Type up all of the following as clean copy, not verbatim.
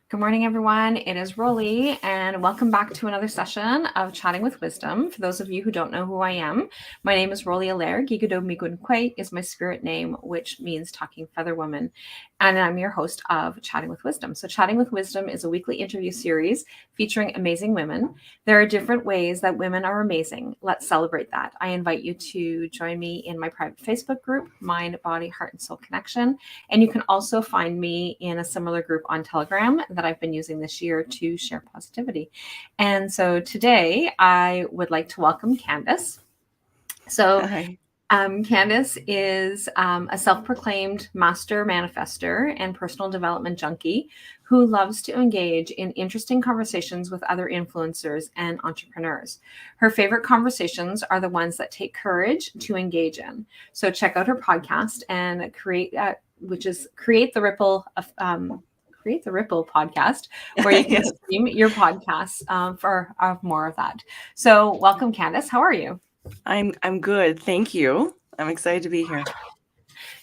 Good morning, everyone. It is Rollie, and welcome back to another session of Chatting with Wisdom. For those of you who don't know who I am, my name is Rollie Allaire. Gigado Migunque is my spirit name, which means talking feather woman, and I'm your host of Chatting with Wisdom. So, Chatting with Wisdom is a weekly interview series featuring amazing women. There are different ways that women are amazing. Let's celebrate that. I invite you to join me in my private Facebook group, Mind, Body, Heart, and Soul Connection. And you can also find me in a similar group on Telegram that I've been using this year to share positivity. And so today I would like to welcome Candace. So Hi. Candace is a self-proclaimed master manifestor and personal development junkie who loves to engage in interesting conversations with other influencers and entrepreneurs. Her favorite conversations are the ones that take courage to engage in. So check out her podcast and which is Create the Ripple Create the Ripple podcast, where you can Yes, stream your podcasts for more of that. So welcome, Candace. How are you? I'm good. Thank you. I'm excited to be here.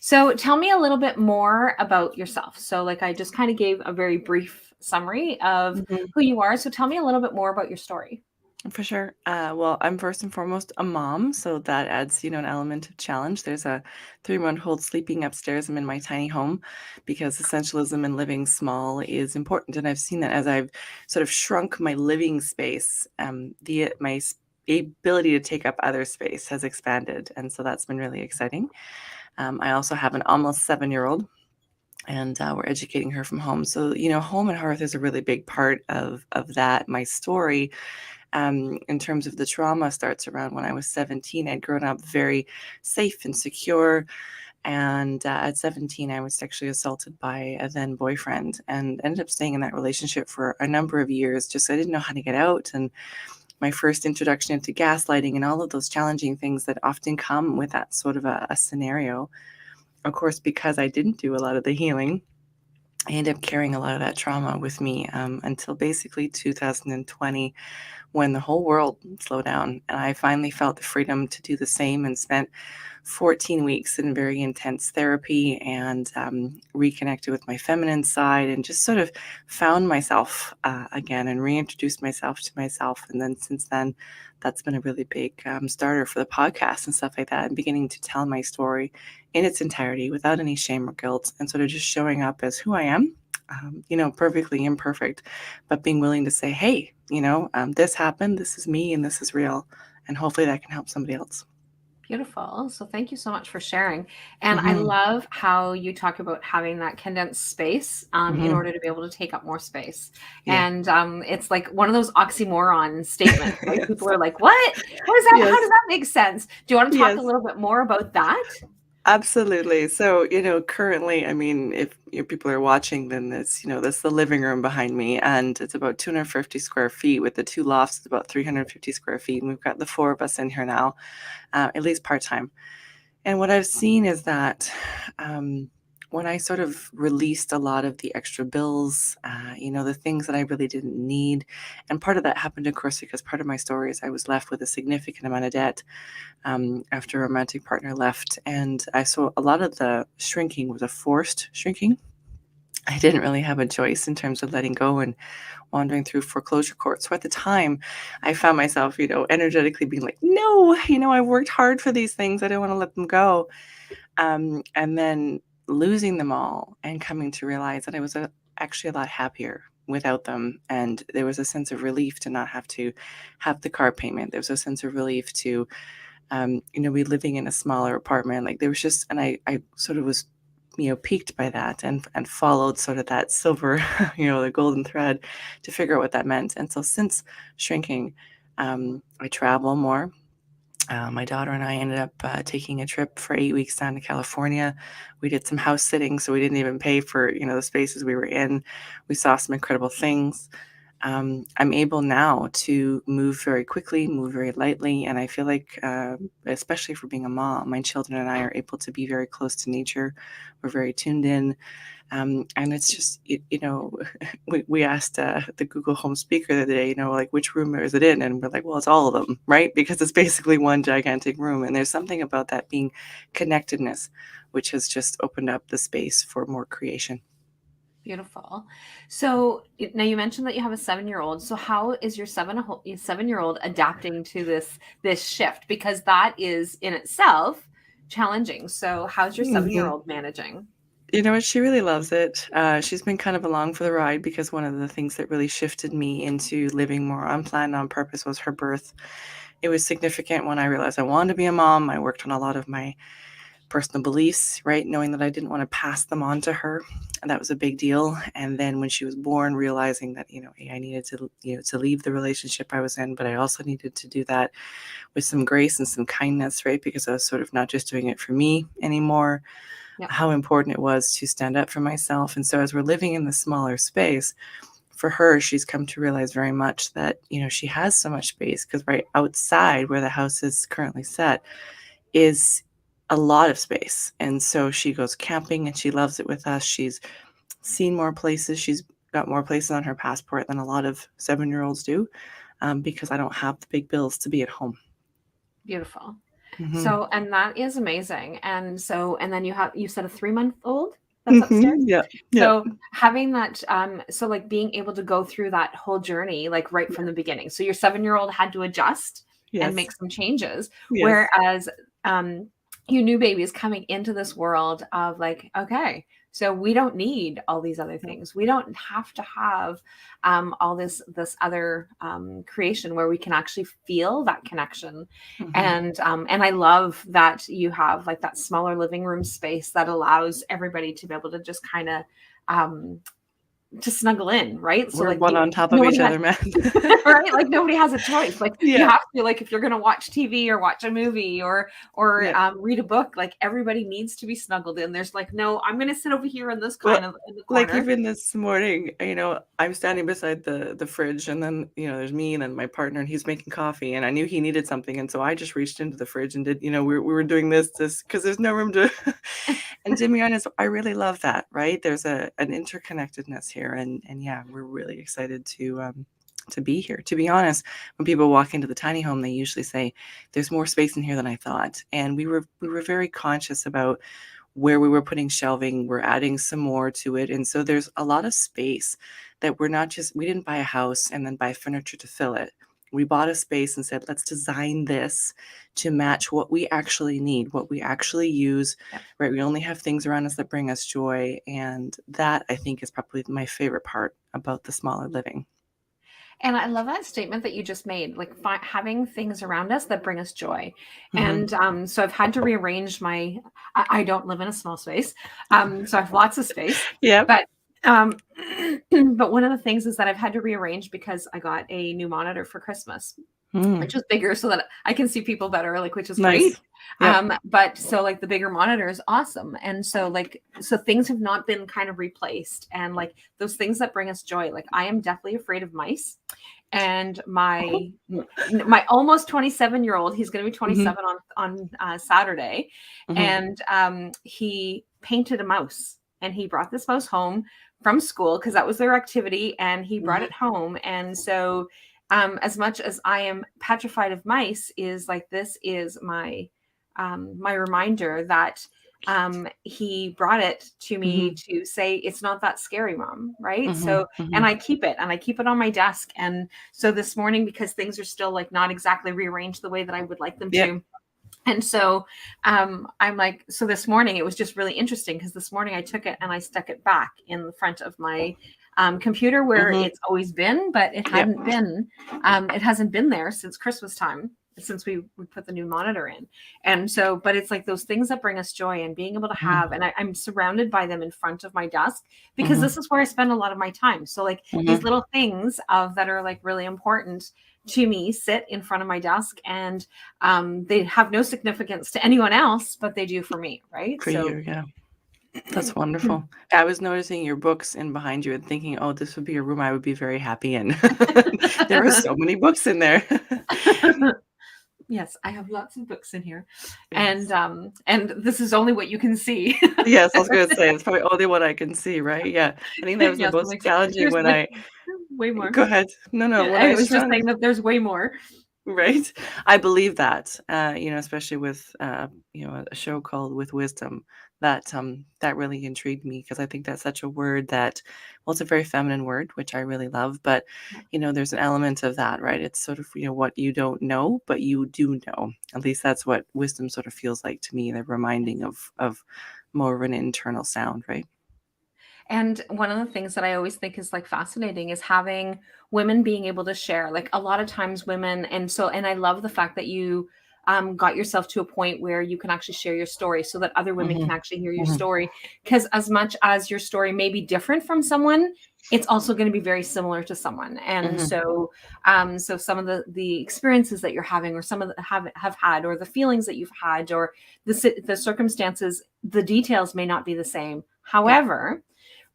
So tell me a little bit more about yourself. So, like, I just kind of gave a very brief summary of Mhm. who you are. So tell me a little bit more about your story. For sure. Well, I'm first and foremost a mom, so that adds, an element of challenge. There's a 3-month-old sleeping upstairs. I'm in my tiny home because essentialism and living small is important, and I've seen that as I've sort of shrunk my living space. The ability to take up other space has expanded, and so that's been really exciting. I also have an almost 7-year-old. And we're educating her from home. So, home and hearth is a really big part of that. My story, in terms of the trauma, starts around when I was 17. I'd grown up very safe and secure. And at 17, I was sexually assaulted by a then boyfriend and ended up staying in that relationship for a number of years. Just I didn't know how to get out. And my first introduction into gaslighting and all of those challenging things that often come with that sort of a scenario. Of course, because I didn't do a lot of the healing, I ended up carrying a lot of that trauma with me until basically 2020, when the whole world slowed down. And I finally felt the freedom to do the same and spent 14 weeks in very intense therapy and reconnected with my feminine side and just sort of found myself again and reintroduced myself to myself. And then since then, that's been a really big starter for the podcast and stuff like that, and beginning to tell my story in its entirety without any shame or guilt and sort of just showing up as who I am. Perfectly imperfect, but being willing to say, hey, this happened, this is me, and this is real. And hopefully that can help somebody else. Beautiful. So thank you so much for sharing. And I Hmm. love how you talk about having that condensed space in Hmm. order to be able to take up more space. Yeah. And it's like one of those oxymoron statements, right? People Yes. are like, what? What is that? How does Yes. that make sense? Do you want to talk a Yes. little bit more about that? Absolutely. So, currently, I mean, if people are watching, then that's the living room behind me, and it's about 250 square feet with the two lofts. It's about 350 square feet. And we've got the four of us in here now, at least part time. And what I've seen is that when I sort of released a lot of the extra bills, the things that I really didn't need, and part of that happened, of course, because part of my story is I was left with a significant amount of debt after a romantic partner left. And I saw a lot of the shrinking was a forced shrinking. I didn't really have a choice in terms of letting go and wandering through foreclosure court. So at the time, I found myself, energetically being like, no, I've worked hard for these things. I don't want to let them go. And then losing them all and coming to realize that I was actually a lot happier without them. And there was a sense of relief to not have to have the car payment. There was a sense of relief to, be living in a smaller apartment. Like there was just, and I sort of was, piqued by that and followed sort of that silver, the golden thread to figure out what that meant. And so since shrinking, I travel more. My daughter and I ended up taking a trip for 8 weeks down to California. We did some house sitting, so we didn't even pay for the spaces we were in. We saw some incredible things. I'm able now to move very quickly, move very lightly, and I feel like, especially for being a mom, my children and I are able to be very close to nature. We're very tuned in. And it's just, we asked the Google Home speaker the other day, like, which room is it in? And we're like, well, it's all of them, right? Because it's basically one gigantic room. And there's something about that being connectedness, which has just opened up the space for more creation. Beautiful. So now you mentioned that you have a 7-year-old. So how is your 7-year-old adapting to this shift? Because that is in itself challenging. So how's your Mhm. 7-year-old managing? You know what? She really loves it. She's been kind of along for the ride because one of the things that really shifted me into living more unplanned, on purpose was her birth. It was significant when I realized I wanted to be a mom. I worked on a lot of my personal beliefs, right? Knowing that I didn't want to pass them on to her. And that was a big deal. And then when she was born, realizing that, I needed to, to leave the relationship I was in, but I also needed to do that with some grace and some kindness, right? Because I was sort of not just doing it for me anymore, Yep. how important it was to stand up for myself. And so as we're living in the smaller space, for her, she's come to realize very much that, she has so much space because right outside where the house is currently set is a lot of space. And so she goes camping and she loves it with us. She's seen more places. She's got more places on her passport than a lot of 7-year-olds do, because I don't have the big bills to be at home. Beautiful. Mm-hmm. So, and that is amazing. And then you said a 3-month-old that's upstairs. Mm-hmm. Yeah. Yeah. So having that, so like being able to go through that whole journey, like right from the beginning. So your 7-year-old had to adjust and Yes. make some changes, Yes. whereas you new baby is coming into this world of like, okay, so we don't need all these other Yep. things. We don't have to have all this other creation where we can actually feel that connection. Mm-hmm. And I love that you have like that smaller living room space that allows everybody to be able to just kind of um, to snuggle in, right? So We're like one on top of nobody each has other, man. right? Like nobody has a choice. Like you Yeah. have to, like if you're gonna watch TV or watch a movie or Yeah. read a book, like everybody needs to be snuggled in. There's like, no, I'm gonna sit over here in this Well, kind of in the like corner. even this morning, I'm standing beside the fridge, and then there's me and then my partner, and he's making coffee, and I knew he needed something, and so I just reached into the fridge and did, we were doing this because there's no room to. And to be honest, I really love that. Right? There's an interconnectedness here, and yeah, we're really excited to be here. To be honest, when people walk into the tiny home, they usually say, "There's more space in here than I thought," and we were very conscious about where we were putting shelving. We're adding some more to it. And so there's a lot of space that we didn't buy a house and then buy furniture to fill it. We bought a space and said, let's design this to match what we actually need, what we actually use, Yeah. right? We only have things around us that bring us joy. And that, I think, is probably my favorite part about the smaller living. And I love that statement that you just made, like having things around us that bring us joy. Mm-hmm. And so I've had to rearrange I don't live in a small space. So I have lots of space, Yep. but but one of the things is that I've had to rearrange because I got a new monitor for Christmas, Mm. which is bigger so that I can see people better, like, which is great. Nice. Yep. But so like the bigger monitor is awesome. And so things have not been kind of replaced. And like those things that bring us joy, like I am deathly afraid of mice. And my almost 27-year-old, he's going to be Mm-hmm. 27 on Saturday. Mm-hmm. And he painted a mouse and he brought this mouse home from school because that was their activity. And he brought Mm-hmm. it home. And so as much as I am petrified of mice, is like this is my my reminder that he brought it to me Mm-hmm. to say it's not that scary, mom, right? So Mm-hmm. and I keep it on my desk. And so this morning, because things are still like not exactly rearranged the way that I would like them Yep. to. And so I'm like, so this morning it was just really interesting because this morning I took it and I stuck it back in the front of my computer where Mm-hmm. it's always been, but it Yep. hadn't been. It hasn't been there since Christmas time, since we put the new monitor in. And so, but it's like those things that bring us joy and being able to Mm-hmm. have, and I'm surrounded by them in front of my desk because Mm-hmm. this is where I spend a lot of my time. So like these Mm-hmm. little things that are like really important to me sit in front of my desk, and they have no significance to anyone else, but they do for me, right? For So you, yeah. That's wonderful. I was noticing your books in behind you and thinking, "Oh, this would be a room I would be very happy in." There are so many books in there. yes, I have lots of books in here, Yes. and this is only what you can see. Yes, I was gonna say, it's probably only what I can see, right? Yeah. I think that was the Yes, I'm most like, challenging there's when I way more. Go ahead. No, no, Yeah, when I I was was just trying saying that there's way more. Right? I believe that, especially with, a show called With Wisdom, that really intrigued me because I think that's such a word that, well, it's a very feminine word, which I really love, but, there's an element of that, right? It's sort of, what you don't know, but you do know. At least that's what wisdom sort of feels like to me, the reminding of more of an internal sound, right? And one of the things that I always think is like fascinating is having women being able to share. Like a lot of times women, and I love the fact that you got yourself to a point where you can actually share your story so that other women can Mhm. actually hear your Mhm. story. Because as much as your story may be different from someone, it's also going to be very similar to someone. And Mhm. so some of the experiences that you're having, or some of the have had, or the feelings that you've had, or the circumstances, the details may not be the same. Yeah. However,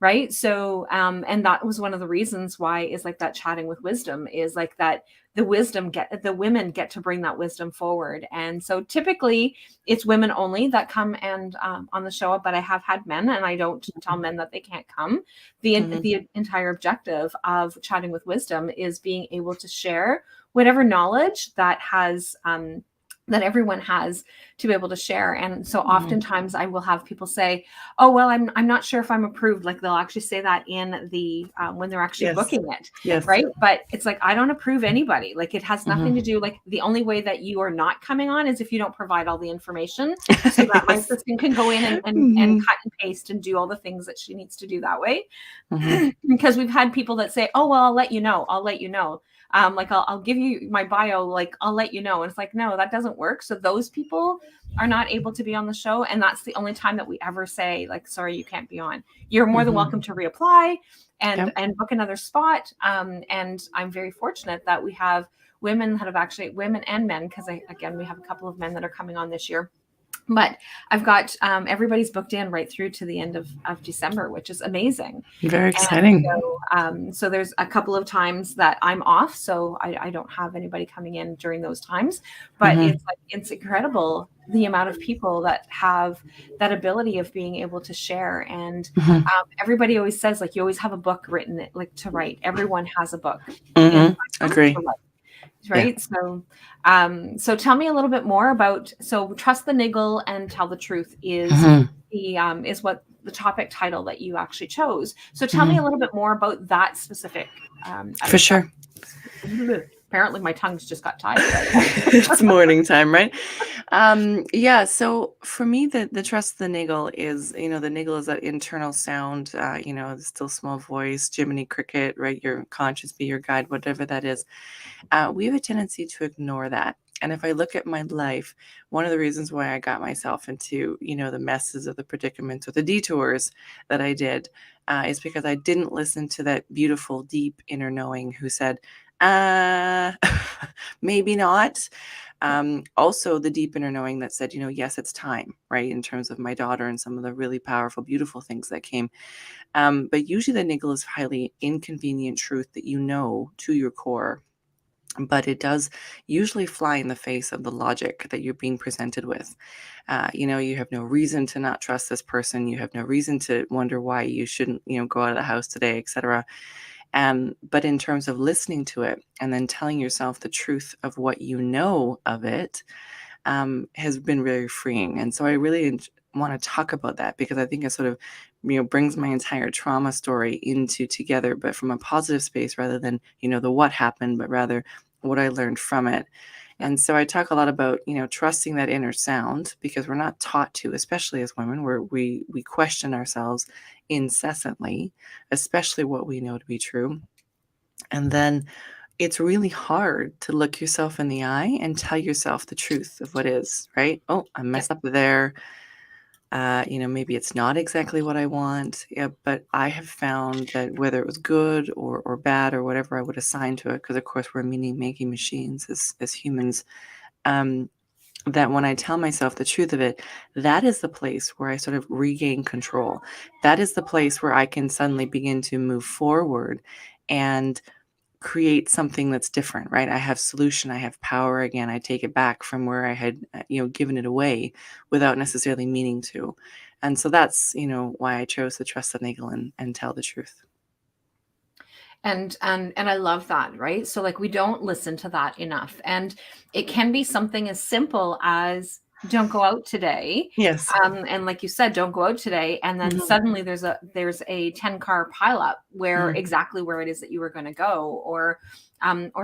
right, so and that was one of the reasons why is like that chatting with wisdom is like that the women get to bring that wisdom forward. And so typically it's women only that come and on the show, but I have had men, and I don't tell men that they can't come. Mhm. The entire objective of chatting with wisdom is being able to share whatever knowledge that everyone has to be able to share. And so Mhm. oftentimes I will have people say, "Oh, well, I'm not sure if I'm approved." Like they'll actually say that in the when they're actually Yes. booking it, Yes. right? But it's like I don't approve anybody. Like it has nothing to Mhm. do. Like the only way that you are not coming on is if you don't provide all the information, so that my Yes. assistant can go in and Mhm. cut and paste and do all the things that she needs to do that way. Mhm. Because we've had people that say, "Oh, well, I'll let you know. I'll let you know." Like I'll give you my bio. Like I'll let you know. And it's like, no, that doesn't work. So those people are not able to be on the show, and that's the only time that we ever say, like, sorry, you can't be on. You're more than welcome Mhm. to reapply Yep. and book another spot. And I'm very fortunate that we have women that have actually women and men, because again we have a couple of men that are coming on this year, but I've got everybody's booked in right through to the end of December, which is amazing. Very And exciting. so there's a couple of times that I'm off, so I don't have anybody coming in during those times. But Mhm. it's like it's incredible the amount of people that have that ability of being able to share. And Mhm. everybody always says like you always have a book written, like to write. Everyone has a book inside Mhm. them to Agree. write, Yeah. right? So tell me a little bit more about, so trust the niggle and tell the truth Mhm. is what the topic title that you actually chose. So tell me a Mhm. little bit more about that specific For that sure. apparently my tongue's just got tied, but It's morning time, right? Yeah, so for me, the trust the niggle is, the niggle is that internal sound, the still small voice, Jiminy Cricket, right? Your conscience be your guide, whatever that is. We have a tendency to ignore that. And if I look at my life, one of the reasons why I got myself into, the messes of the predicaments or the detours that I did, is because I didn't listen to that beautiful, deep inner knowing who said, uh, maybe not. yeah, Also, the deep inner knowing that said, yes, it's time, right? In terms of my daughter and some of the really powerful, beautiful things that came. But usually the niggle is highly inconvenient truth that you know to your core, but it does usually fly in the face of the logic that you're being presented with. You have no reason to not trust this person. You have no reason to wonder why you shouldn't, go out of the house today, etc. But in terms of listening to it and then telling yourself the truth of what you know of it, has been very freeing. And so I really want to talk about that because I think it sort of, brings my entire trauma story into together, but from a positive space rather than, the what happened, but rather what I learned from it. yeah, And so I talk a lot about, trusting that inner sound because we're not taught to, especially as women, where we question ourselves incessantly, especially what we know to be true. And then it's really hard to look yourself in the eye and tell yourself the truth of what is, right? Oh, I yeah, messed up there. Maybe it's not exactly what I want. Yeah, but I have found that whether it was good or bad or whatever I would assign to it, because of course we're meaning making machines as humans, um, that when I tell myself the truth of it, that is the place where I sort of regain control. That is the place where I can suddenly begin to move forward and create something that's different, right? I have solution, I have power again. I take it back from where I had, given it away without necessarily meaning to. And so that's, why I chose to trust the niggle and tell the truth. And I love that, right? So like we don't listen to that enough. And it can be something as simple as don't go out today. Yes. And like you said, don't go out today. And then Mhm. suddenly there's a 10-car pileup where Mhm. exactly where it is that you were going to go, or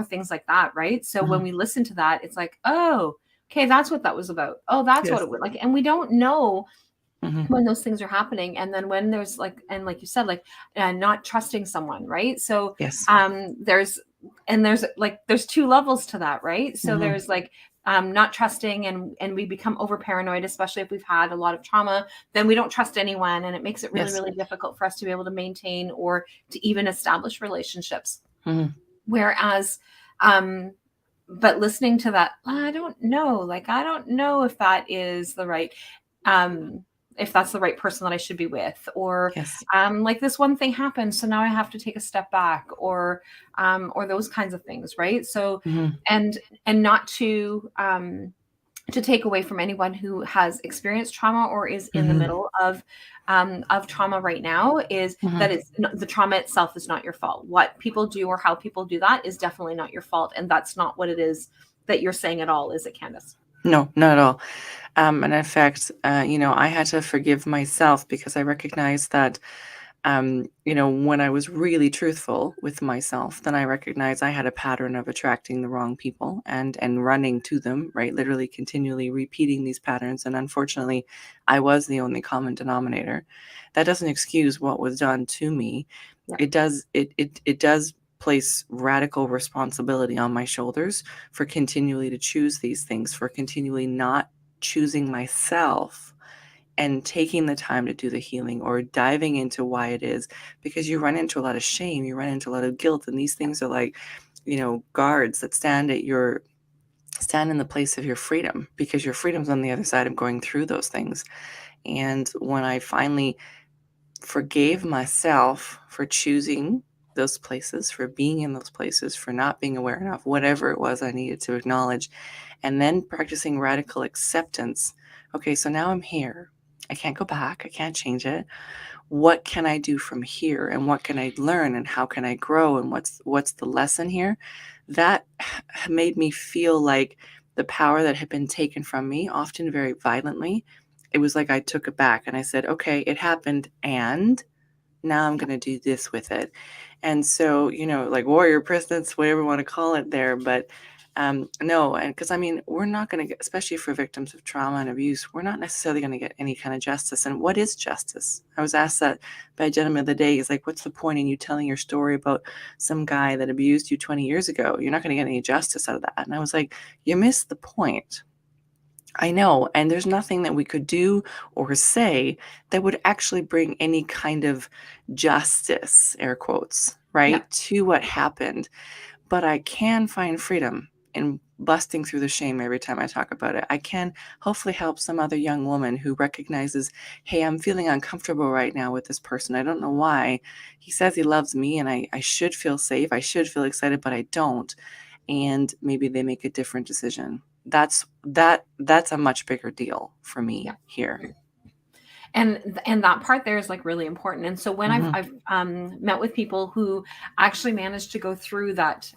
things like that, right? So when Mhm. we listen to that, it's like, oh, okay, that's what that was about. Oh, that's what Yes. it was like. And we don't know Mhm. when those things are happening. And then when there's like, and like you said, like not trusting someone, right? So Yes. there's two levels to that, right? So Mhm. there's like not trusting, and we become over paranoid, especially if we've had a lot of trauma. Then we don't trust anyone, and it makes it really, Yes. really difficult for us to be able to maintain or to even establish relationships. Mhm. Whereas but listening to that, I don't know, like I don't know if that is the right um if that's the right person that I should be with, or Yes. like this one thing happened, so now I have to take a step back, or those kinds of things, right? So Mhm. and not to take away from anyone who has experienced trauma or is in the Mhm. middle of trauma right now, is that Mhm. it's not, the trauma itself is not your fault. What people do or how people do that is definitely not your fault, and that's not what it is that you're saying at all, is it, Candace? No, not at all. And in fact, I had to forgive myself because I recognized that, when I was really truthful with myself, then I recognized I had a pattern of attracting the wrong people and running to them, right? Literally continually repeating these patterns. And unfortunately, I was the only common denominator. That doesn't excuse what was done to me. Yeah. It does place radical responsibility on my shoulders for continually to choose these things, for continually not choosing myself and taking the time to do the healing or diving into why it is, because you run into a lot of shame, you run into a lot of guilt, and these things are like, guards that stand in the place of your freedom, because your freedom's on the other side of going through those things. And when I finally forgave myself for choosing those places, for being in those places, for not being aware enough, whatever it was I needed to acknowledge, and then practicing radical acceptance. Okay, so now I'm here. I can't go back. I can't change it. What can I do from here? And what can I learn? And how can I grow? And what's the lesson here? That made me feel like the power that had been taken from me, often very violently, it was like I took it back and I said, okay, it happened, and now I'm going to do this with it. And so, like warrior presence, whatever you want to call it there. But no, and because I mean, we're not going to get, especially for victims of trauma and abuse, we're not necessarily going to get any kind of justice. And what is justice? I was asked that by a gentleman the other day. He's like, what's the point in you telling your story about some guy that abused you 20 years ago? You're not going to get any justice out of that. And I was like, you missed the point. I know, and there's nothing that we could do or say that would actually bring any kind of justice, air quotes, Yeah. right, to what happened. But I can find freedom in busting through the shame every time I talk about it. I can hopefully help some other young woman who recognizes, hey, I'm feeling uncomfortable right now with this person. I don't know why. He says he loves me and I should feel safe. I should feel excited, but I don't. And maybe they make a different decision. That's a much bigger deal for me Yeah. here. And that part there is like really important. And so when Mhm. I've met with people who actually managed to go through that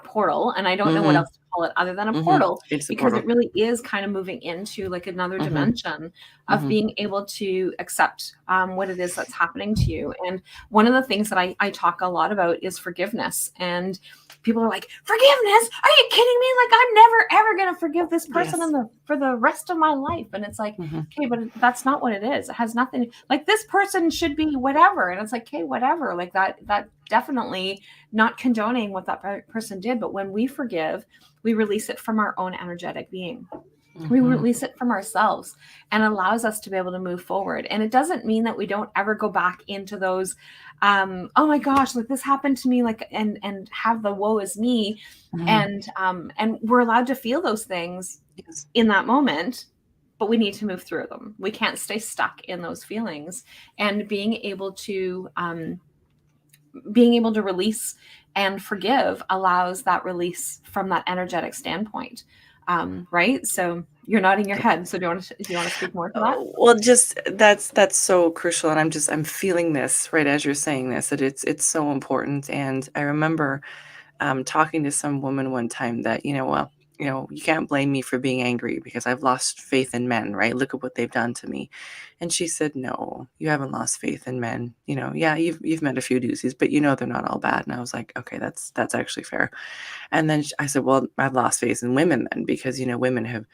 portal, and I don't know what Mhm. else to call it other than a Mhm. portal, It's a because it portal. really is kind of moving into like another Mhm. dimension of Mhm. being able to accept what it is that's happening to you. And one of the things that I talk a lot about is forgiveness. And people are like, forgiveness? Are you kidding me? Like, I'm never ever going to forgive this person Yes. for the rest of my life. And it's like, Mhm. okay, but that's not what it is. It has nothing, like this person should be whatever. And it's like, okay, whatever. Like that definitely not condoning what that person did. But when we forgive, we release it from our own energetic being. We Mhm. release it from ourselves, and allows us to be able to move forward. And it doesn't mean that we don't ever go back into those, oh my gosh, like this happened to me, like, and have the woe is me. Mhm. And we're allowed to feel those things Yes. in that moment, but we need to move through them. We can't stay stuck in those feelings. And being able to release and forgive allows that release from that energetic standpoint. Right. So You're nodding your head. So do you want to speak more to that? Well, just that's so crucial, and I'm feeling this right as you're saying this, that it's so important. And I remember talking to some woman one time that, well, you can't blame me for being angry because I've lost faith in men, right? Look at what they've done to me. And she said, no, you haven't lost faith in men. Yeah, you've met a few doozies, but they're not all bad. And I was like, okay, that's actually fair. And then I said, well, I've lost faith in women then because, women have,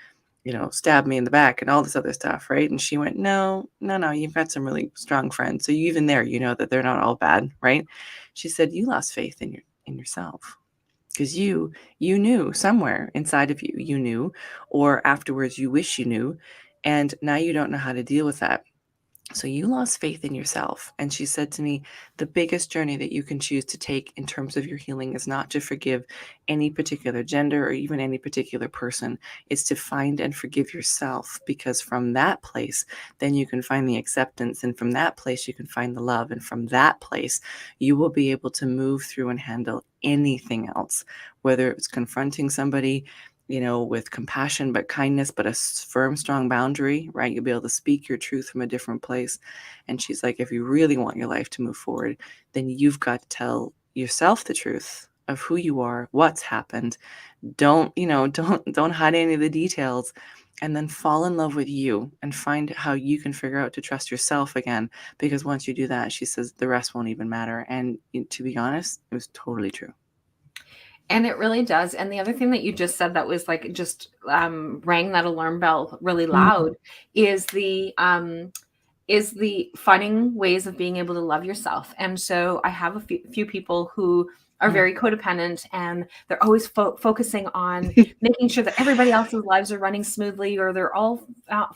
stabbed me in the back and all this other stuff, right? And she went, no, no, no, you've got some really strong friends. So you even there, that they're not all bad, right? She said, you lost faith in yourself. Because you knew somewhere inside of you knew, or afterwards you wish you knew, and now you don't know how to deal with that. So you lost faith in yourself. And she said to me, the biggest journey that you can choose to take in terms of your healing is not to forgive any particular gender or even any particular person. It's to find and forgive yourself, because from that place, then you can find the acceptance. And from that place, you can find the love. And from that place, you will be able to move through and handle anything else, whether it's confronting somebody, with compassion, but kindness, but a firm, strong boundary, right? You'll be able to speak your truth from a different place. And she's like, if you really want your life to move forward, then you've got to tell yourself the truth of who you are, what's happened. Don't hide any of the details, and then fall in love with you and find how you can figure out to trust yourself again. Because once you do that, she says, the rest won't even matter. And to be honest, it was totally true. And it really does. And the other thing that you just said that was like just rang that alarm bell really loud is the finding ways of being able to love yourself. And so I have a few people who are very codependent, and they're always focusing on making sure that everybody else's lives are running smoothly, or they're all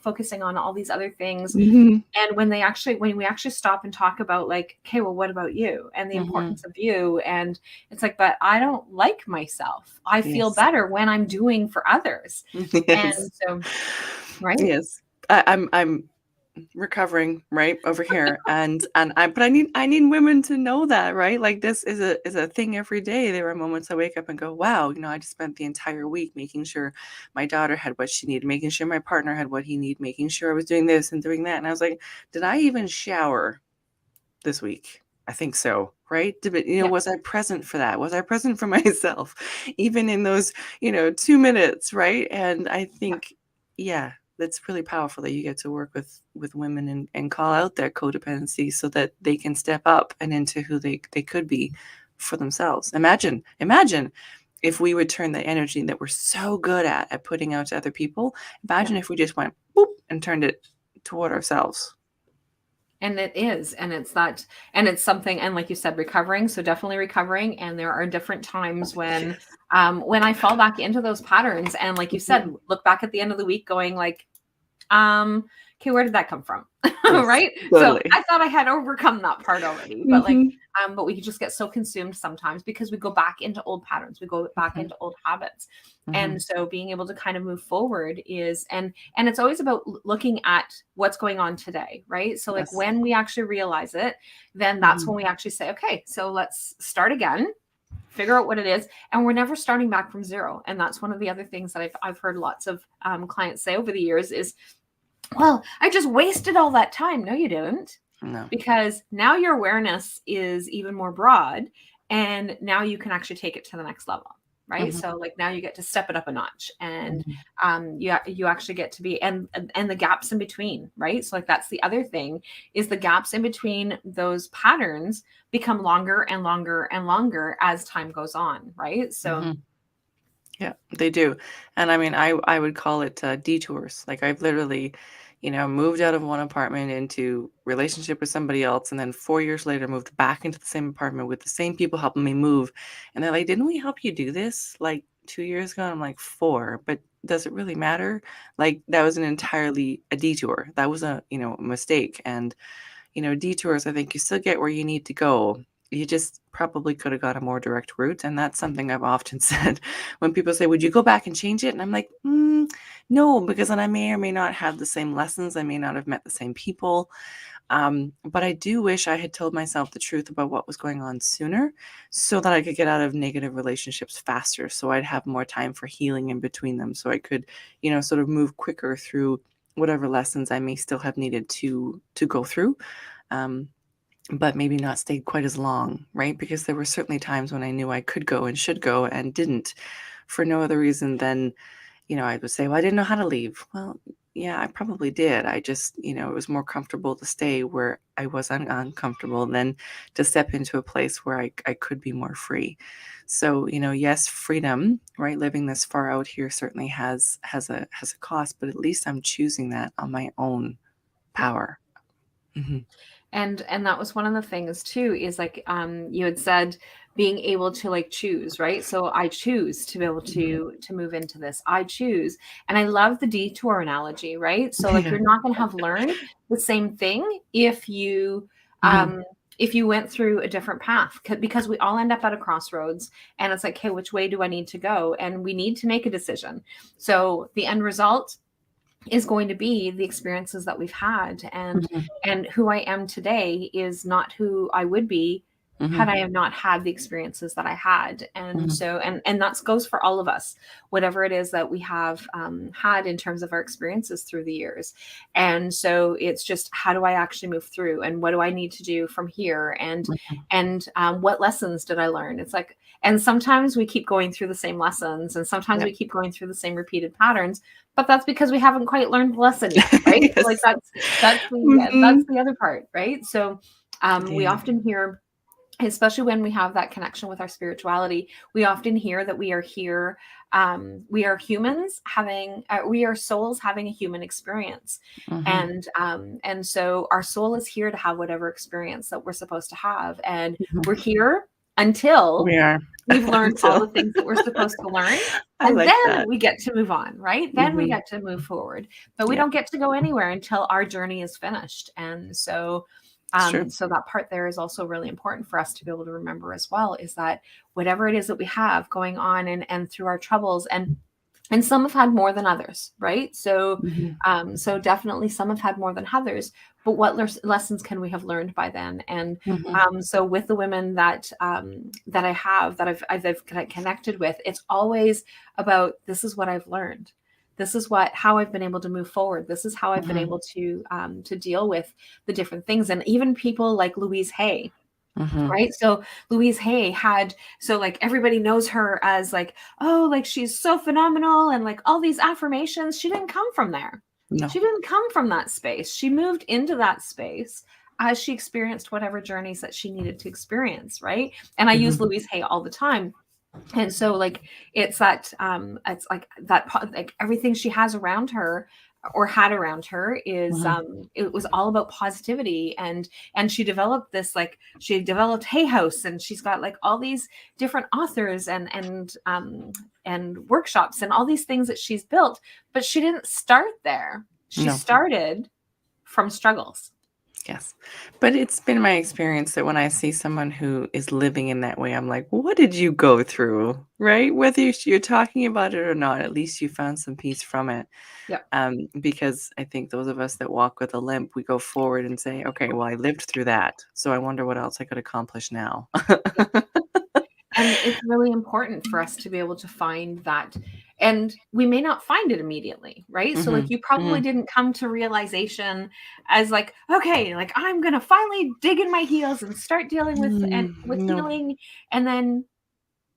focusing on all these other things. And when we actually stop and talk about like, okay, well, what about you and the importance of you? And it's like, but I don't like myself. I feel better when I'm doing for others. Yes. And so, right. Yes. I'm recovering right over here, but I need women to know that, right? Like, this is a thing every day. There are moments I wake up and go, wow, I just spent the entire week making sure my daughter had what she needed, making sure my partner had what he needed, making sure I was doing this and doing that. And I was like, did I even shower this week? I think so, right? Was I present for that? Was I present for myself, even in those 2 minutes, right? And I think, yeah, that's really powerful that you get to work with women and call out their codependency so that they can step up and into who they could be for themselves. Imagine if we would turn the energy that we're so good at putting out to other people. Imagine if we just went boop and turned it toward ourselves. And it is, and it's that, and it's something, and like you said, recovering. So definitely recovering. And there are different times when I fall back into those patterns. And like you said, look back at the end of the week going like, okay, where did that come from? Yes, right. totally. So I thought I had overcome that part already, but like, but we just get so consumed sometimes because we go back into old patterns, we go back into old habits. And so being able to kind of move forward is, and it's always about looking at what's going on today, right? So like when we actually realize it, then that's when we actually say, okay, so let's start again, figure out what it is. And we're never starting back from zero. And that's one of the other things that I've heard lots of clients say over the years is, well, I just wasted all that time. No, you didn't. No. Because now your awareness is even more broad, and now you can actually take it to the next level, right? So like now you get to step it up a notch, and you actually get to be, and the gaps in between, right? So like that's the other thing, is the gaps in between those patterns become longer and longer and longer as time goes on, right? So yeah, they do. And I mean, I would call it detours. Like, I've literally, moved out of one apartment into relationship with somebody else, and then 4 years later moved back into the same apartment with the same people helping me move. And they're like, didn't we help you do this like 2 years ago? And I'm like, 4, but does it really matter? Like, that was entirely a detour. That was a mistake. And detours, I think you still get where you need to go. You just probably could have got a more direct route. And that's something I've often said when people say, would you go back and change it? And I'm like, no, because then I may or may not have the same lessons. I may not have met the same people. But I do wish I had told myself the truth about what was going on sooner so that I could get out of negative relationships faster. So I'd have more time for healing in between them. So I could, sort of move quicker through whatever lessons I may still have needed to go through. Um, but maybe not stay quite as long, right? Because there were certainly times when I knew I could go and should go and didn't for no other reason than I would say, well, I didn't know how to leave. Well, yeah, I probably did. I just, it was more comfortable to stay where I was uncomfortable than to step into a place where I could be more free. So, yes, freedom, right? Living this far out here certainly has a cost, but at least I'm choosing that on my own Yeah. power. Hmm. And that was one of the things too, is like you had said being able to like choose, right? So I choose to be able to move into this. I choose. And I love the detour analogy, right? So like Yeah. you're not going to have learned the same thing Hmm. if you went through a different path, because we all end up at a crossroads and it's like, okay, which way do I need to go? And we need to make a decision. So the end result is going to be the experiences that we've had, Hmm. and who I am today is not who I would be had Hmm. I have not had the experiences that I had. And Hmm. so and that goes for all of us, whatever it is that we have had in terms of our experiences through the years. And so it's just, how do I actually move through, and what do I need to do from here, and what lessons did I learn? It's like, and sometimes we keep going through the same lessons, and sometimes Yep. we keep going through the same repeated patterns, but that's because we haven't quite learned the lesson yet, right? So like Yes. that's Hmm. the other part, right? So we Yeah. often hear, especially when we have that connection with our spirituality, we often hear that we are here, we are humans having we are souls having a human experience. Hmm. And so our soul is here to have whatever experience that we're supposed to have, and Hmm. we're here until We are. we've learned all Until the things that we're supposed to learn. I And like then that. we get to move on, right? Then we Hmm. get to move forward. But we Yeah, don't get to go anywhere until our journey is finished. And so it's true. so that part there is also really important for us to be able to remember as well, is that whatever it is that we have going on, and through our troubles, and some have had more than others, right? So Mhm, so definitely some have had more than others, but what lessons can we have learned by then? And mhm, so with the women that I have, that I've connected with, it's always about, this is what I've learned, this is how I've been able to move forward, this is how I've been mhm, able to deal with the different things. And even people like Louise Hay, mhm. right? So Louise Hay had, so like everybody knows her as like, oh, like she's so phenomenal and like all these affirmations. She didn't come from there. No. She didn't come from that space. She moved into that space as she experienced whatever journeys that she needed to experience, right? And I use Mhm, Louise Hay all the time. And so like it's like that, like everything she has around her or had around her is mhm. it was all about positivity. And she developed this, like she developed Hay House, and she's got like all these different authors and workshops and all these things that she's built. But she didn't start there, she No. started from struggles. Yes. But it's been my experience that when I see someone who is living in that way, I'm like, "What did you go through?" Right? Whether you're talking about it or not, at least you found some peace from it. Yeah. Because I think those of us that walk with a limp, we go forward and say, "Okay, well, I lived through that, so I wonder what else I could accomplish now." And it's really important for us to be able to find that. And we may not find it immediately, right? So like Mhm, you probably mhm, didn't come to realization as like, okay, like I'm gonna finally dig in my heels and start dealing with no. healing, and then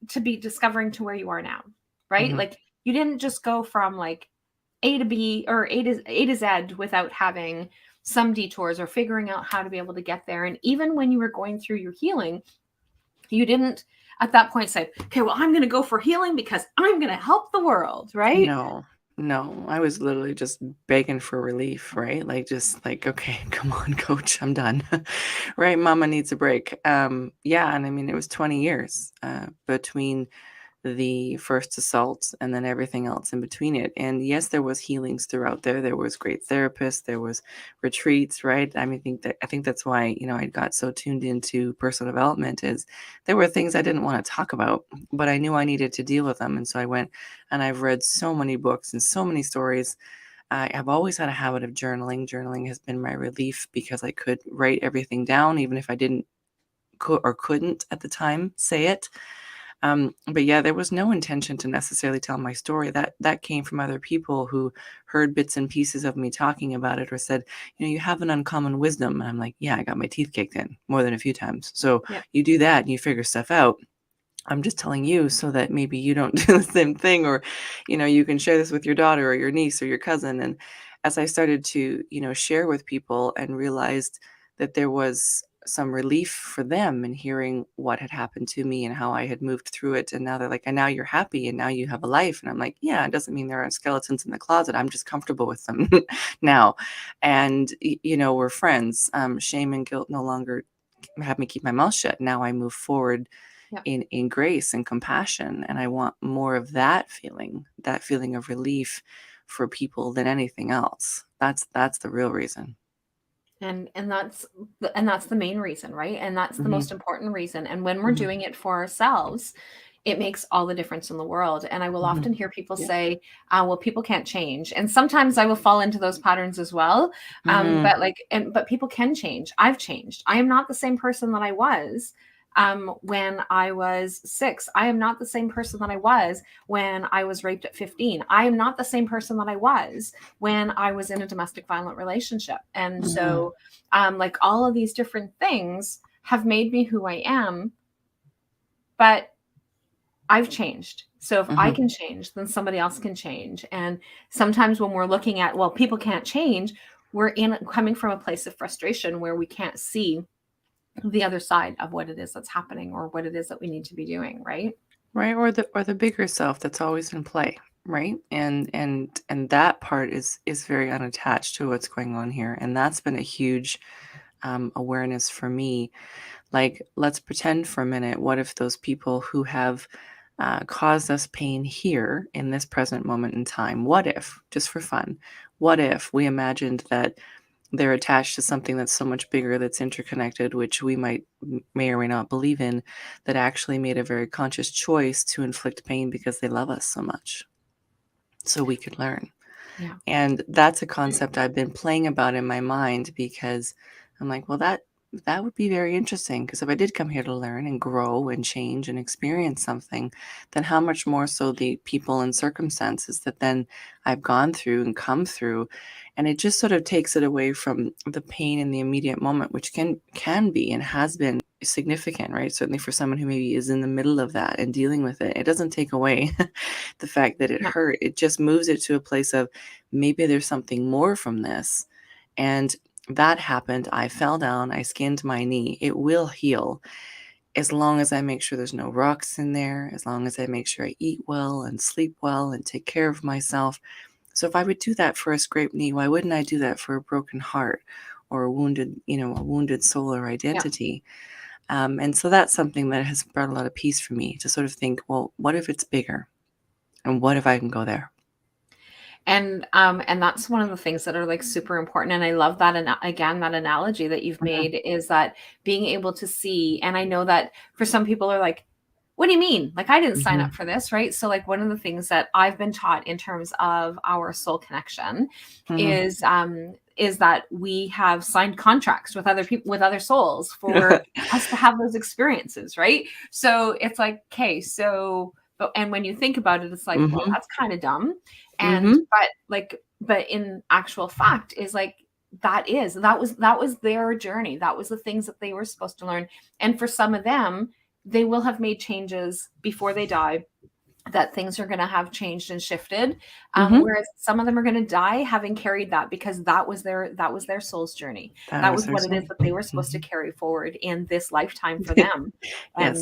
to be discovering to where you are now, right? Mhm. Like you didn't just go from like A to B, or A to Z, without having some detours or figuring out how to be able to get there. And even when you were going through your healing, you didn't at that point say, okay, well, I'm going to go for healing because I'm going to help the world, right? No, no, I was literally just begging for relief, right? Like, just like, okay, come on, coach, I'm done. Right? Mama needs a break. Yeah, and I mean, it was 20 years between the first assault and then everything else in between it. And yes, there was healings throughout there. There was great therapists, there was retreats, right? I mean, I think that's why, I got so tuned into personal development is there were things I didn't want to talk about, but I knew I needed to deal with them. And so I went and I've read so many books and so many stories I've always had a habit of journaling. Journaling has been my relief because I could write everything down, even if I didn't or couldn't at the time say it. But yeah, there was no intention to necessarily tell my story. That came from other people who heard bits and pieces of me talking about it, or said, you have an uncommon wisdom. And I'm like, yeah, I got my teeth kicked in more than a few times. So Yeah. you do that and you figure stuff out. I'm just telling you so that maybe you don't do the same thing, or, you can share this with your daughter or your niece or your cousin. And as I started to, share with people and realized that there was some relief for them in hearing what had happened to me and how I had moved through it. And now they're like, and now you're happy and now you have a life. And I'm like, yeah, it doesn't mean there aren't skeletons in the closet. I'm just comfortable with them now. And, we're friends. Shame and guilt no longer have me keep my mouth shut. Now I move forward Yeah. in grace and compassion. And I want more of that feeling of relief for people than anything else. That's the real reason. And that's the main reason, right? And that's the Mm-hmm. most important reason. And when we're Mm-hmm. doing it for ourselves, it makes all the difference in the world. And I will Mm-hmm. often hear people Yeah. say, well, people can't change. And sometimes I will fall into those patterns as well. Mm-hmm. But people can change. I've changed. I am not the same person that I was when I was 6. I am not the same person that I was when I was raped at 15. I am not the same person that I was when I was in a domestic violent relationship. And so like all of these different things have made me who I am, but I've changed. So if I can change, then somebody else can change. And sometimes when we're looking at, well, people can't change, we're coming from a place of frustration where we can't see the other side of what it is that's happening or what it is that we need to be doing, right? Right. Or the bigger self that's always in play. Right. And that part is very unattached to what's going on here. And that's been a huge awareness for me. Like, let's pretend for a minute, what if those people who have caused us pain here in this present moment in time, what if, just for fun, what if we imagined that they're attached to something that's so much bigger, that's interconnected, which we may or may not believe in, that actually made a very conscious choice to inflict pain because they love us so much, so we could learn. Yeah. And that's a concept I've been playing about in my mind, because I'm like, well, that would be very interesting, because if I did come here to learn and grow and change and experience something, then how much more so the people and circumstances that then I've gone through and come through. And it just sort of takes it away from the pain in the immediate moment, which can be and has been significant, right? Certainly for someone who maybe is in the middle of that and dealing with it. It doesn't take away the fact that it hurt. It just moves it to a place of, maybe there's something more from this. And that happened. I fell down. I skinned my knee. It will heal as long as I make sure there's no rocks in there, as long as I make sure I eat well and sleep well and take care of myself. So if I would do that for a scraped knee, why wouldn't I do that for a broken heart or a wounded soul or identity? And so that's something that has brought a lot of peace for me, to sort of think, well, what if it's bigger? And what if I can go there? And that's one of the things that are like super important. And I love that. And again, that analogy that you've made is that being able to see, and I know that for some people are like, what do you mean? Like, I didn't sign up for this, right? So like one of the things that I've been taught in terms of our soul connection is that we have signed contracts with other people, with other souls, for us to have those experiences, right? So it's like, okay, so, and when you think about it, it's like, well, that's kind of dumb. And, but in actual fact is like, that was their journey. That was the things that they were supposed to learn. And for some of them, they will have made changes before they die, that things are going to have changed and shifted. Whereas some of them are going to die having carried that, because that was their soul's journey. That was what it is that they were supposed to carry forward in this lifetime for them. And,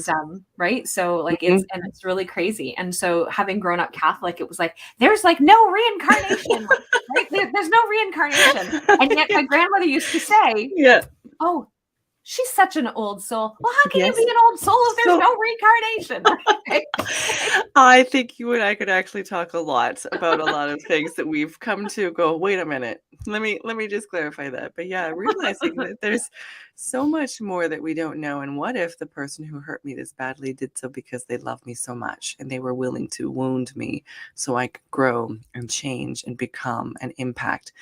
right. So like, it's really crazy. And so having grown up Catholic, it was like, there's like no reincarnation, right? There's no reincarnation. And yet my grandmother used to say, oh, she's such an old soul. Well, how can you Yes. be an old soul if there's So no reincarnation? Right? I think you and I could actually talk a lot about a lot of things that we've come to go, wait a minute. Let me just clarify that. But yeah, realizing that there's so much more that we don't know. And what if the person who hurt me this badly did so because they love me so much and they were willing to wound me so I could grow and change and become an impact?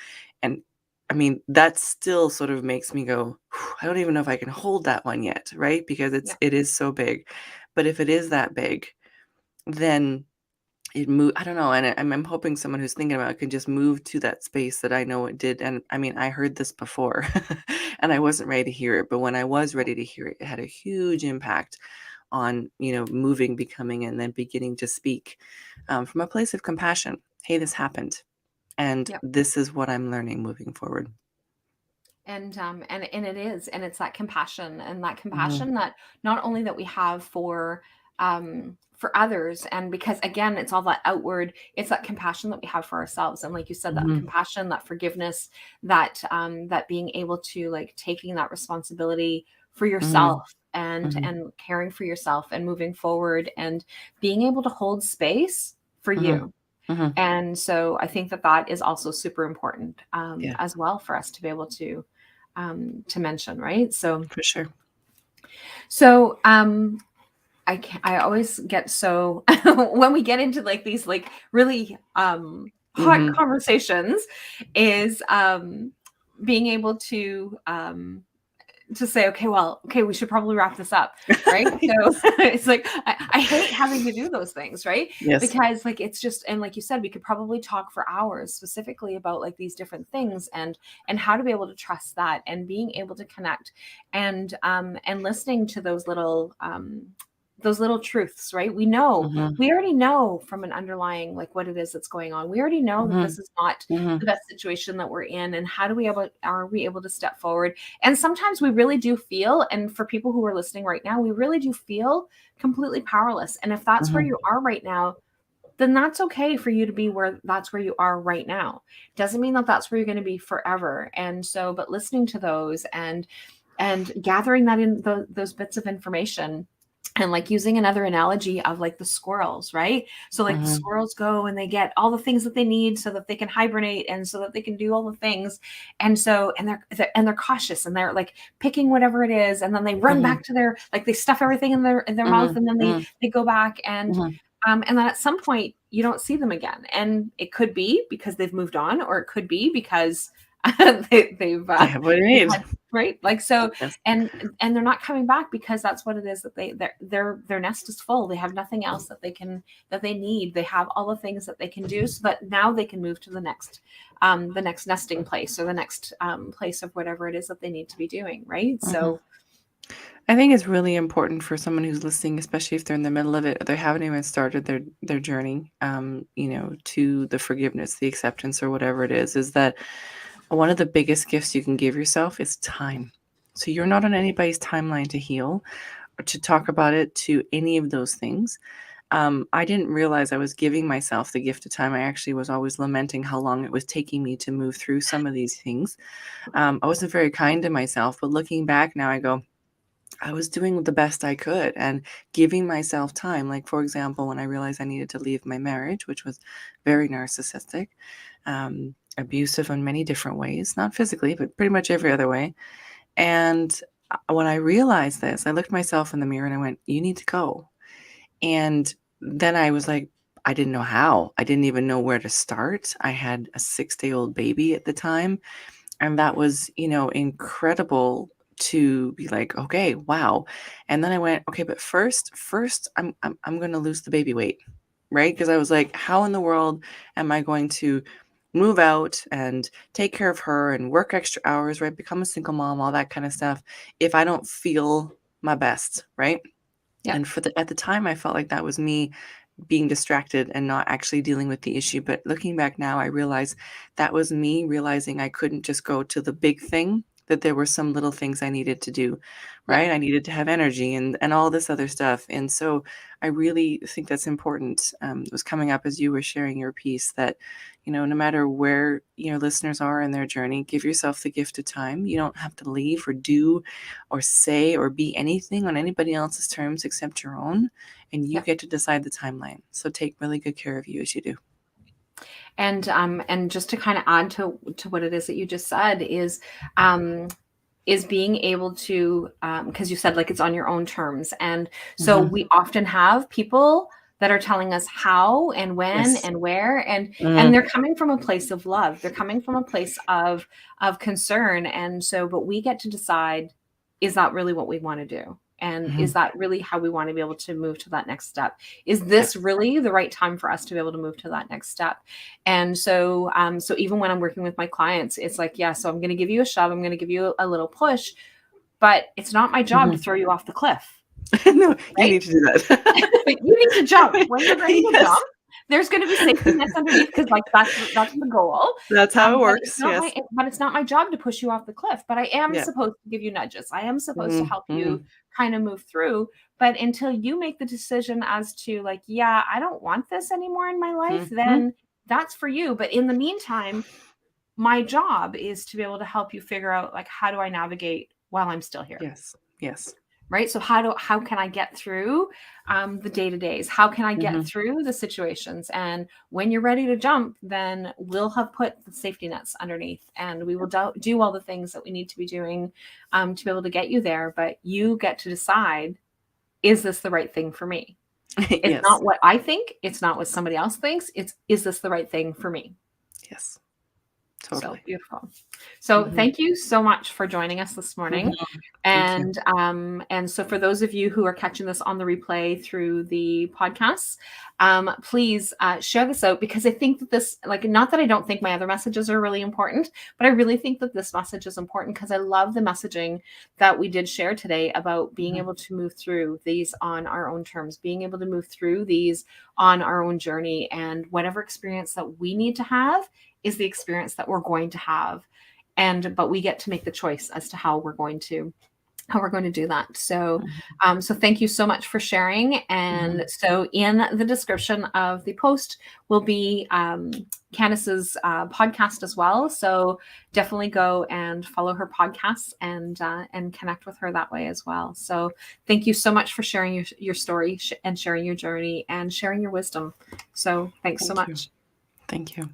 And I mean, that still sort of makes me go, I don't even know if I can hold that one yet, right? Because Yeah. it is so big. But if it is that big, then it move I don't know, and I'm hoping someone who's thinking about it can just move to that space that I know it did. And I mean, I heard this before and I wasn't ready to hear it, but when I was ready to hear it, it had a huge impact on, moving, becoming, and then beginning to speak from a place of compassion. Hey, this happened, and Yeah. this is what I'm learning moving forward. And it is, and it's that compassion, and that Hmm. compassion that not only that we have for others, and because again it's all that outward, it's that compassion that we have for ourselves, and like you said, that Hmm. compassion, that forgiveness, that being able to like taking that responsibility for Hmm. yourself, and Hmm. caring for yourself and moving forward, and being able to hold space for Hmm. you. Hmm. And so I think that that is also super important, Yeah, as well, for us to be able to mention, right? So, for sure. so I always get so when we get into like these like really hot Hmm. conversations, is being able to say, okay, well, okay, we should probably wrap this up, right? So it's like I hate having to do those things, right? Yes. Because like it's just, and like you said, we could probably talk for hours specifically about like these different things, and how to be able to trust that, and being able to connect, and listening to those little truths, right? Hmm. We already know from an underlying like what it is that's going on. We already know that Hmm. this is not Hmm. the best situation that we're in, and how do we able are we able to step forward. And sometimes we really do feel, and for people who are listening right now, we really do feel completely powerless. And if that's where Hmm. you are right now, then that's okay for you to be where that's where you are right now. Doesn't mean that that's where you're going to be forever. And so, but listening to those, and gathering that in those bits of information, and like using another analogy of like the squirrels, right? So like the Hmm. squirrels go and they get all the things that they need so that they can hibernate, and so that they can do all the things. And so, and they're cautious, and they're like picking whatever it is, and then they run Hmm. back to their, like they stuff everything in their mouth, Mhm, and then mhm, they go back, mhm. and then at some point you don't see them again. And it could be because they've moved on, or it could be because They have what they they've need. had, right, like so. Yes. And they're not coming back because that's what it is, that their nest is full. They have nothing else that they need. They have all the things that they can do, so that now they can move to the next nesting place, or the next place of whatever it is that they need to be doing, right? Mhm. So I think it's really important for someone who's listening, especially if they're in the middle of it, or they haven't even started their journey, to the forgiveness, the acceptance, or whatever it is that one of the biggest gifts you can give yourself is time. So you're not on anybody's timeline to heal or to talk about it, to any of those things. I didn't realize I was giving myself the gift of time. I actually was always lamenting how long it was taking me to move through some of these things. I wasn't very kind to myself, but looking back now, I go, I was doing the best I could and giving myself time. Like, for example, when I realized I needed to leave my marriage, which was very narcissistic, abusive in many different ways, not physically, but pretty much every other way. And when I realized this, I looked myself in the mirror and I went, you need to go. And then I was like, I didn't know how. I didn't even know where to start. I had a 6-day-old baby at the time. And that was, incredible to be like, okay, wow. And then I went, okay, but first I'm going to lose the baby weight, right? Because I was like, how in the world am I going to move out and take care of her and work extra hours, right? Become a single mom, all that kind of stuff, if I don't feel my best, right? yeah. And at the time, I felt like that was me being distracted and not actually dealing with the issue. But looking back now, I realize that was me realizing I couldn't just go to the big thing that there were some little things I needed to do, right? I needed to have energy and all this other stuff. And so I really think that's important. It was coming up as you were sharing your piece that, no matter where your listeners are in their journey, give yourself the gift of time. You don't have to leave or do or say or be anything on anybody else's terms except your own. And you Yeah. get to decide the timeline. So take really good care of you as you do. And just to kind of add to what it is that you just said is being able to, because you said like it's on your own terms. And so Mhm. we often have people that are telling us how and when Yes. and where, and Mhm. they're coming from a place of love. They're coming from a place of concern. And so, but we get to decide, is that really what we want to do? And is Mhm. that really how we want to be able to move to that next step? Is Yep. this really the right time for us to be able to move to that next step? And so, so even when I'm working with my clients, it's like, yeah, so I'm going to give you a shove. I'm going to give you a little push, but it's not my job to Mhm. throw you off the cliff, No, you right? need to do that. You need to jump when you're ready to Yes. jump. There's going to be safety nets underneath because, like, that's the goal. That's how it But it's works. not Yes. my job to push you off the cliff. But I am Yeah. supposed to give you nudges. I am supposed to help you Mhm. kind of move through. But until you make the decision as to like, yeah, I don't want this anymore in my life, Mhm. then that's for you. But in the meantime, my job is to be able to help you figure out like, how do I navigate while I'm still here? Yes. Yes. Right. So how can I get through the day-to-days? How can I get Mhm. through the situations? And when you're ready to jump, then we'll have put the safety nets underneath, and we will do all the things that we need to be doing to be able to get you there. But you get to decide, is this the right thing for me? It's Yes. not what I think. It's not what somebody else thinks. It's, is this the right thing for me? Yes. So Totally. beautiful. So Mhm. thank you so much for joining us this morning. Mhm. Thank you. And so for those of you who are catching this on the replay through the podcasts, please share this out, because I think that this, like, not that I don't think my other messages are really important, but I really think that this message is important because I love the messaging that we did share today about being Mhm. able to move through these on our own terms, being able to move through these on our own journey, and whatever experience that we need to have is the experience that we're going to have. But we get to make the choice as to how we're going to do that. So, Mhm. so thank you so much for sharing. And Mhm. so in the description of the post will be Candace's podcast as well. So definitely go and follow her podcasts and connect with her that way as well. So thank you so much for sharing your story and sharing your journey and sharing your wisdom. So thanks so Thank you. much. Thank you.